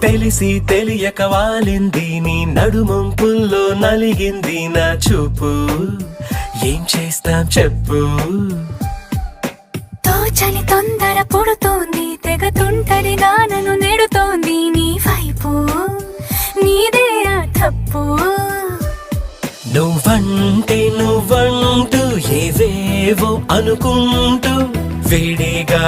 తెలిసి తెలియక వాలింది నీ నడుమంపుల్లో నలిగింది నా చూపు ఏం చేస్తాం చెప్పు తోచని తొందర పుడుతోంది తెగ తుంటరిగా నన్ను నెడుతోంది నీ వైపు నీదే ఆ తప్పు నువ్వంటూ ఏవేవో అనుకుంటూ వేడిగా